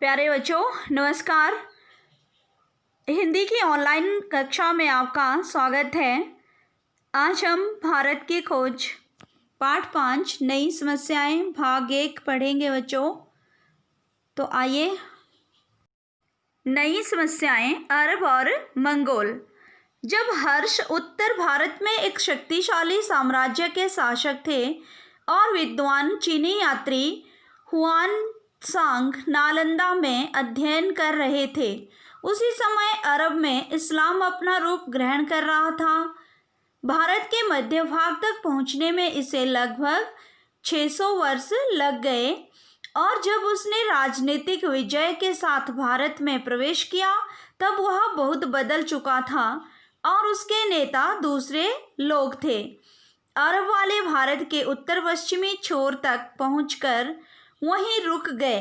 प्यारे बच्चों, नमस्कार। हिंदी की ऑनलाइन कक्षा में आपका स्वागत है। आज हम भारत की खोज पाठ 5 नई समस्याएं भाग 1 पढ़ेंगे बच्चों। तो आइए। नई समस्याएं अरब और मंगोल। जब हर्ष उत्तर भारत में एक शक्तिशाली साम्राज्य के शासक थे और विद्वान चीनी यात्री हुआन सांग नालंदा में अध्ययन कर रहे थे, उसी समय अरब में इस्लाम अपना रूप ग्रहण कर रहा था। भारत के मध्य भाग तक पहुंचने में इसे लगभग 600 वर्ष लग गए और जब उसने राजनीतिक विजय के साथ भारत में प्रवेश किया तब वह बहुत बदल चुका था और उसके नेता दूसरे लोग थे। अरब वाले भारत के उत्तर पश्चिमी छोर तक पहुंचकर वहीं रुक गए।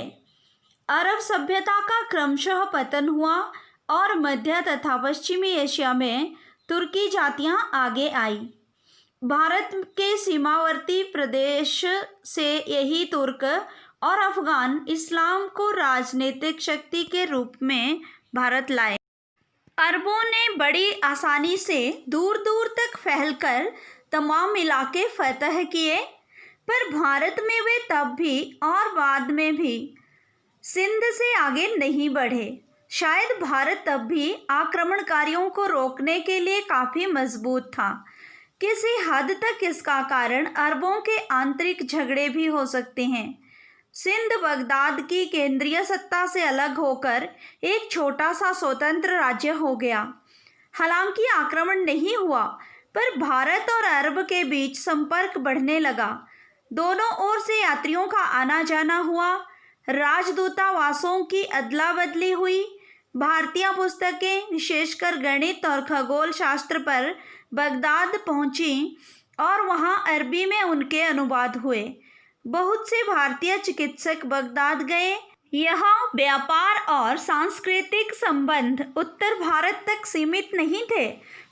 अरब सभ्यता का क्रमशः पतन हुआ और मध्य तथा पश्चिमी एशिया में तुर्की जातियां आगे आई। भारत के सीमावर्ती प्रदेश से यही तुर्क और अफगान इस्लाम को राजनीतिक शक्ति के रूप में भारत लाए। अरबों ने बड़ी आसानी से दूर दूर तक फैलकर तमाम इलाके फतह किए, पर भारत में वे तब भी और बाद में भी सिंध से आगे नहीं बढ़े। शायद भारत तब भी आक्रमणकारियों को रोकने के लिए काफ़ी मजबूत था। किसी हद तक इसका कारण अरबों के आंतरिक झगड़े भी हो सकते हैं। सिंध बगदाद की केंद्रीय सत्ता से अलग होकर एक छोटा सा स्वतंत्र राज्य हो गया। हालांकि आक्रमण नहीं हुआ, पर भारत और अरब के बीच संपर्क बढ़ने लगा। दोनों ओर से यात्रियों का आना जाना हुआ, राजदूतावासों की अदला बदली हुई। भारतीय पुस्तकें विशेषकर गणित और खगोल शास्त्र पर बगदाद पहुंची और वहां अरबी में उनके अनुवाद हुए। बहुत से भारतीय चिकित्सक बगदाद गए। यहाँ व्यापार और सांस्कृतिक संबंध उत्तर भारत तक सीमित नहीं थे।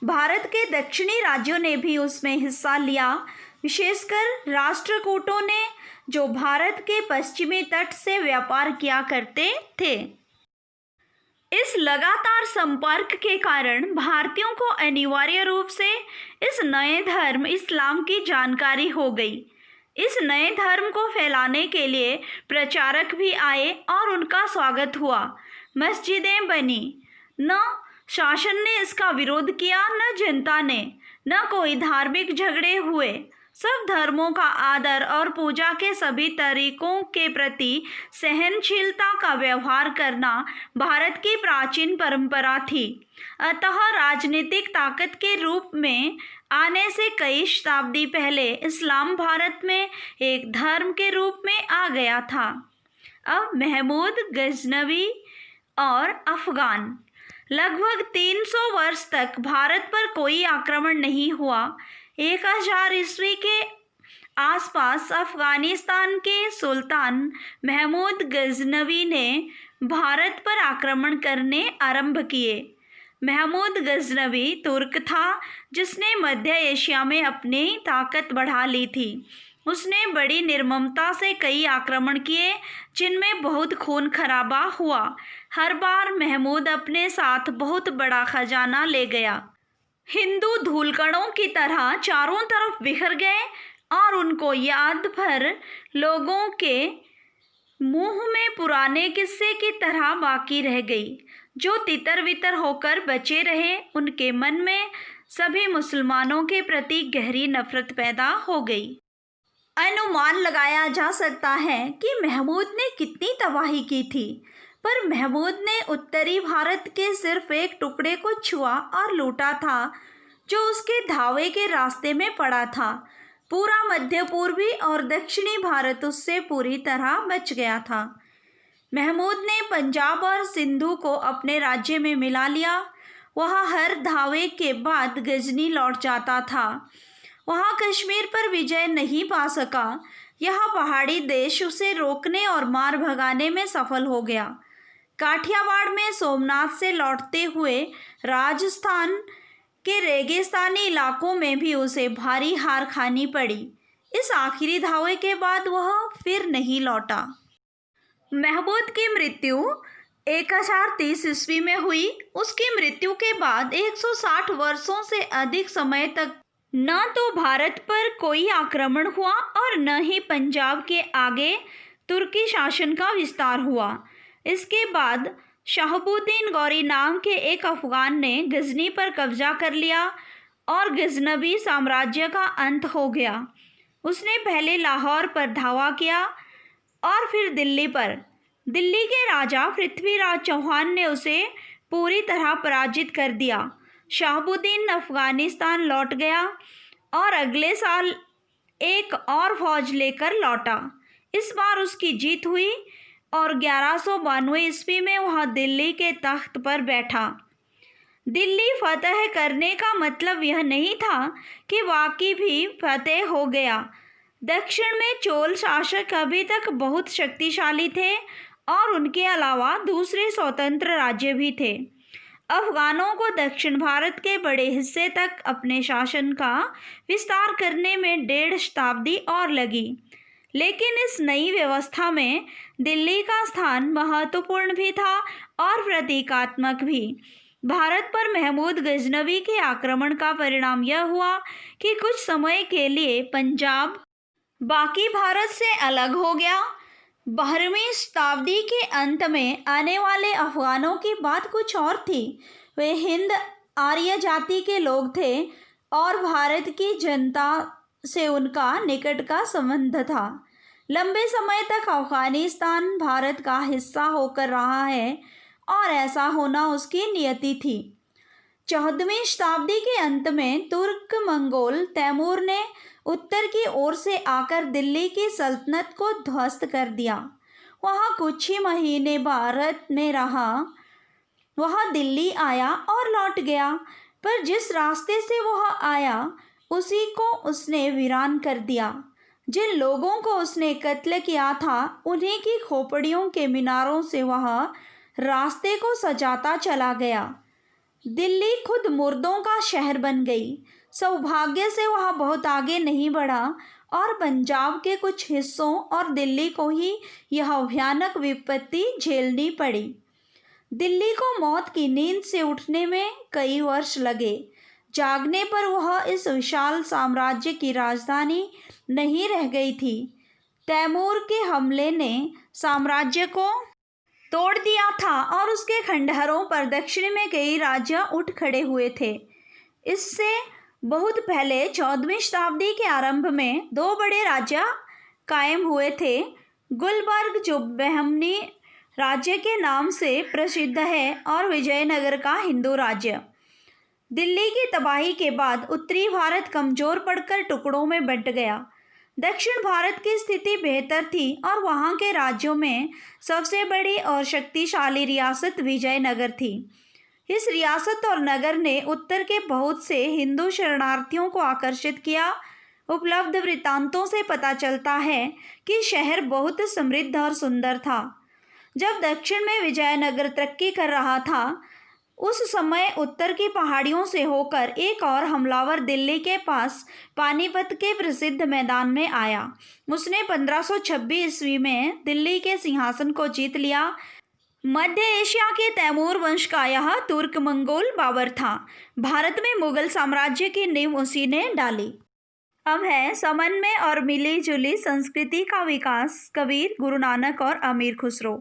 भारत के दक्षिणी राज्यों ने भी उसमें हिस्सा लिया, विशेषकर राष्ट्रकूटों ने, जो भारत के पश्चिमी तट से व्यापार किया करते थे। इस लगातार संपर्क के कारण भारतीयों को अनिवार्य रूप से इस नए धर्म इस्लाम की जानकारी हो गई। इस नए धर्म को फैलाने के लिए प्रचारक भी आए और उनका स्वागत हुआ। मस्जिदें बनी। न शासन ने इसका विरोध किया, न जनता ने। न कोई धार्मिक झगड़े हुए। सब धर्मों का आदर और पूजा के सभी तरीकों के प्रति सहनशीलता का व्यवहार करना भारत की प्राचीन परंपरा थी। अतः राजनीतिक ताकत के रूप में आने से कई शताब्दी पहले इस्लाम भारत में एक धर्म के रूप में आ गया था। अब महमूद गजनवी और अफगान। लगभग 300 वर्ष तक भारत पर कोई आक्रमण नहीं हुआ। 1000 ईस्वी के आसपास अफगानिस्तान के सुल्तान महमूद गजनवी ने भारत पर आक्रमण करने आरंभ किए। महमूद गजनवी तुर्क था, जिसने मध्य एशिया में अपनी ताकत बढ़ा ली थी। उसने बड़ी निर्ममता से कई आक्रमण किए, जिनमें बहुत खून खराबा हुआ। हर बार महमूद अपने साथ बहुत बड़ा खजाना ले गया। हिंदू धूलकणों की तरह चारों तरफ बिखर गए और उनको याद भर लोगों के मुंह में पुराने किस्से की तरह बाकी रह गई। जो तितर बितर होकर बचे रहे, उनके मन में सभी मुसलमानों के प्रति गहरी नफरत पैदा हो गई। अनुमान लगाया जा सकता है कि महमूद ने कितनी तबाही की थी, पर महमूद ने उत्तरी भारत के सिर्फ एक टुकड़े को छुआ और लूटा था, जो उसके धावे के रास्ते में पड़ा था। पूरा मध्य पूर्वी और दक्षिणी भारत उससे पूरी तरह बच गया था। महमूद ने पंजाब और सिंधु को अपने राज्य में मिला लिया। वह हर धावे के बाद गजनी लौट जाता था। वहाँ कश्मीर पर विजय नहीं पा सका। यह पहाड़ी देश उसे रोकने और मार भगाने में सफल हो गया। काठियावाड़ में सोमनाथ से लौटते हुए राजस्थान के रेगिस्तानी इलाकों में भी उसे भारी हार खानी पड़ी। इस आखिरी धावे के बाद वह फिर नहीं लौटा। महमूद की मृत्यु 1030 ईस्वी में हुई। उसकी मृत्यु के बाद 160 वर्षों से अधिक समय तक न तो भारत पर कोई आक्रमण हुआ और न ही पंजाब के आगे तुर्की शासन का विस्तार हुआ। इसके बाद शहाबुद्दीन गौरी नाम के एक अफगान ने गजनी पर कब्जा कर लिया और गजनबी साम्राज्य का अंत हो गया। उसने पहले लाहौर पर धावा किया और फिर दिल्ली पर। दिल्ली के राजा पृथ्वीराज चौहान ने उसे पूरी तरह पराजित कर दिया। शहाबुद्दीन अफगानिस्तान लौट गया और अगले साल एक और फौज लेकर लौटा। इस बार उसकी जीत हुई और 1192 ईस्वी में वह दिल्ली के तख्त पर बैठा। दिल्ली फतह करने का मतलब यह नहीं था कि वाकई भी फतेह हो गया। दक्षिण में चोल शासक अभी तक बहुत शक्तिशाली थे और उनके अलावा दूसरे स्वतंत्र राज्य भी थे। अफगानों को दक्षिण भारत के बड़े हिस्से तक अपने शासन का विस्तार करने में 1.5 शताब्दी और लगी, लेकिन इस नई व्यवस्था में दिल्ली का स्थान महत्वपूर्ण भी था और प्रतीकात्मक भी। भारत पर महमूद गजनवी के आक्रमण का परिणाम यह हुआ कि कुछ समय के लिए पंजाब बाकी भारत से अलग हो गया। 12वीं शताब्दी के अंत में आने वाले अफगानों की बात कुछ और थी। वे हिंद आर्य जाति के लोग थे और भारत की जनता से उनका निकट का संबंध था। लंबे समय तक अफगानिस्तान भारत का हिस्सा होकर रहा है और ऐसा होना उसकी नियति थी। 14वीं शताब्दी के अंत में तुर्क मंगोल तैमूर ने उत्तर की ओर से आकर दिल्ली की सल्तनत को ध्वस्त कर दिया। वह कुछ ही महीने भारत में रहा। वह दिल्ली आया और लौट गया, पर जिस रास्ते से वह आया उसी को उसने वीरान कर दिया। जिन लोगों को उसने कत्ल किया था उन्हीं की खोपड़ियों के मीनारों से वह रास्ते को सजाता चला गया। दिल्ली खुद मुर्दों का शहर बन गई। सौभाग्य से वह बहुत आगे नहीं बढ़ा और पंजाब के कुछ हिस्सों और दिल्ली को ही यह भयानक विपत्ति झेलनी पड़ी। दिल्ली को मौत की नींद से उठने में कई वर्ष लगे। जागने पर वह इस विशाल साम्राज्य की राजधानी नहीं रह गई थी। तैमूर के हमले ने साम्राज्य को तोड़ दिया था और उसके खंडहरों पर दक्षिण में कई राज्य उठ खड़े हुए थे। इससे बहुत पहले 14वीं शताब्दी के आरंभ में 2 बड़े राज्य कायम हुए थे। गुलबर्ग जो बहमनी राज्य के नाम से प्रसिद्ध है और विजयनगर का हिंदू राज्य। दिल्ली की तबाही के बाद उत्तरी भारत कमज़ोर पड़कर टुकड़ों में बंट गया। दक्षिण भारत की स्थिति बेहतर थी और वहाँ के राज्यों में सबसे बड़ी और शक्तिशाली रियासत विजयनगर थी। इस रियासत और नगर ने उत्तर के बहुत से हिंदू शरणार्थियों को आकर्षित किया। उपलब्ध वृत्तांतों से पता चलता है कि शहर बहुत समृद्ध और सुंदर था। जब दक्षिण में विजयनगर तरक्की कर रहा था, उस समय उत्तर की पहाड़ियों से होकर एक और हमलावर दिल्ली के पास पानीपत के प्रसिद्ध मैदान में आया। उसने 1526 ईस्वी में दिल्ली के सिंहासन को जीत लिया। मध्य एशिया के तैमूर वंश का यह तुर्क मंगोल बाबर था। भारत में मुगल साम्राज्य की नींव उसी ने डाली। अब है समन्वय और मिली जुली संस्कृति का विकास। कबीर, गुरु नानक और अमीर खुसरो।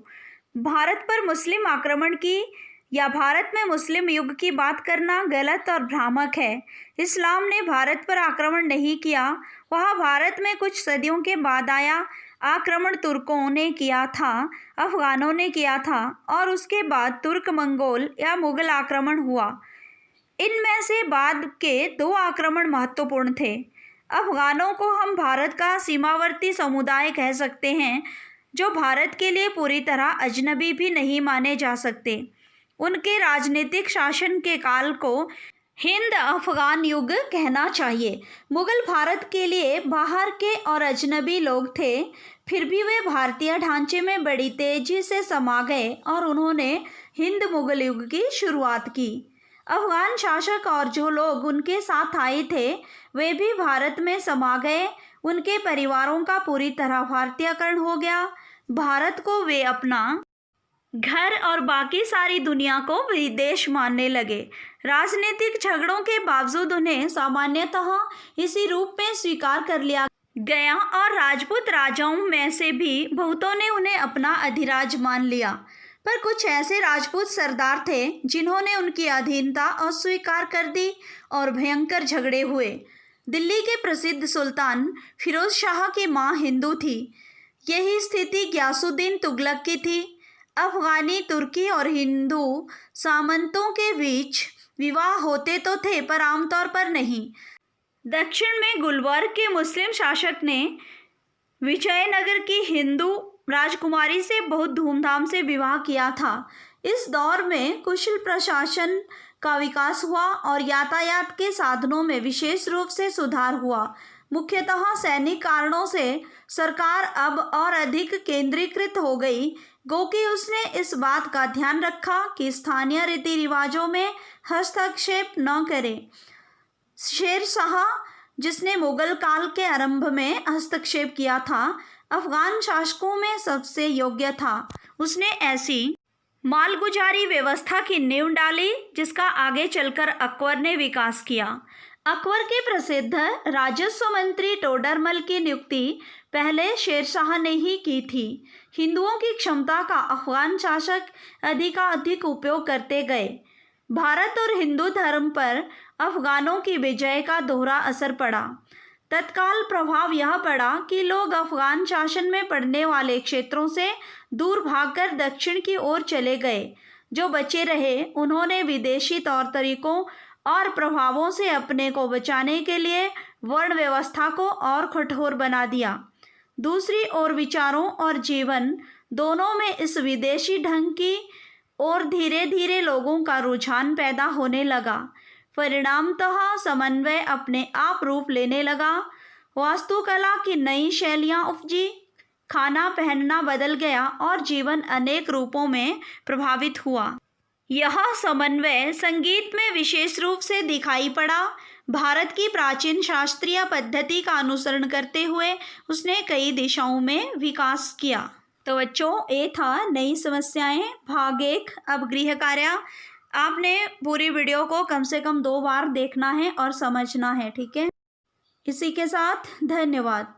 भारत पर मुस्लिम आक्रमण की या भारत में मुस्लिम युग की बात करना गलत और भ्रामक है। इस्लाम ने भारत पर आक्रमण नहीं किया, वह भारत में कुछ सदियों के बाद आया। आक्रमण तुर्कों ने किया था, अफगानों ने किया था और उसके बाद तुर्क मंगोल या मुगल आक्रमण हुआ। इनमें से बाद के 2 आक्रमण महत्वपूर्ण थे। अफगानों को हम भारत का सीमावर्ती समुदाय कह सकते हैं, जो भारत के लिए पूरी तरह अजनबी भी नहीं माने जा सकते। उनके राजनीतिक शासन के काल को हिंद अफगान युग कहना चाहिए। मुगल भारत के लिए बाहर के और अजनबी लोग थे, फिर भी वे भारतीय ढांचे में बड़ी तेजी से समा गए और उन्होंने हिंद मुगल युग की शुरुआत की। अफगान शासक और जो लोग उनके साथ आए थे वे भी भारत में समा गए। उनके परिवारों का पूरी तरह भारतीयकरण हो गया। भारत को वे अपना घर और बाकी सारी दुनिया को विदेश मानने लगे। राजनीतिक झगड़ों के बावजूद उन्हें सामान्यतः इसी रूप में स्वीकार कर लिया गया और राजपूत राजाओं में से भी बहुतों ने उन्हें अपना अधिराज मान लिया। पर कुछ ऐसे राजपूत सरदार थे जिन्होंने उनकी अधीनता अस्वीकार कर दी और भयंकर झगड़े हुए। दिल्ली के प्रसिद्ध सुल्तान फिरोज शाह की मां हिंदू थी। यही स्थिति गयासुद्दीन तुगलक की थी। अफगानी, तुर्की और हिंदू सामंतों के बीच विवाह होते तो थे पर आमतौर पर नहीं। दक्षिण में गुलबर्ग के मुस्लिम शासक ने विजयनगर की हिंदू राजकुमारी से बहुत धूमधाम से विवाह किया था। इस दौर में कुशल प्रशासन का विकास हुआ और यातायात के साधनों में विशेष रूप से सुधार हुआ। मुख्यतः सैनिक कारणों से सरकार अब और अधिक केंद्रीकृत हो गई, गोकि उसने इस बात का ध्यान रखा कि स्थानीय रीति रिवाजों में हस्तक्षेप न करे। शेर शाह, जिसने मुगल काल के आरंभ में हस्तक्षेप किया था, अफगान शासकों में सबसे योग्य था। उसने ऐसी मालगुजारी व्यवस्था की नींव डाली जिसका आगे चलकर अकबर ने विकास किया। अकबर के प्रसिद्ध राजस्व मंत्री टोडरमल की नियुक्ति पहले शेरशाह ने ही की थी। हिंदुओं की क्षमता का अफगान शासक अधिकाधिक उपयोग करते गए। भारत और हिंदू धर्म पर अफगानों की विजय का दोहरा असर पड़ा। तत्काल प्रभाव यह पड़ा कि लोग अफगान शासन में पड़ने वाले क्षेत्रों से दूर भागकर दक्षिण की ओर चले गए। जो बचे रहे उन्होंने विदेशी तौर तरीकों और प्रभावों से अपने को बचाने के लिए वर्ण व्यवस्था को और कठोर बना दिया। दूसरी ओर विचारों और जीवन दोनों में इस विदेशी ढंग की ओर धीरे धीरे लोगों का रुझान पैदा होने लगा। परिणामतः समन्वय अपने आप रूप लेने लगा। वास्तुकला की नई शैलियाँ उपजी, खाना पहनना बदल गया और जीवन अनेक रूपों में प्रभावित हुआ। यह समन्वय संगीत में विशेष रूप से दिखाई पड़ा। भारत की प्राचीन शास्त्रीय पद्धति का अनुसरण करते हुए उसने कई दिशाओं में विकास किया। तो बच्चों, ये था नई समस्याएं भाग 1। अब गृह कार्य आपने पूरी वीडियो को कम से कम 2 बार देखना है और समझना है, ठीक है। इसी के साथ धन्यवाद।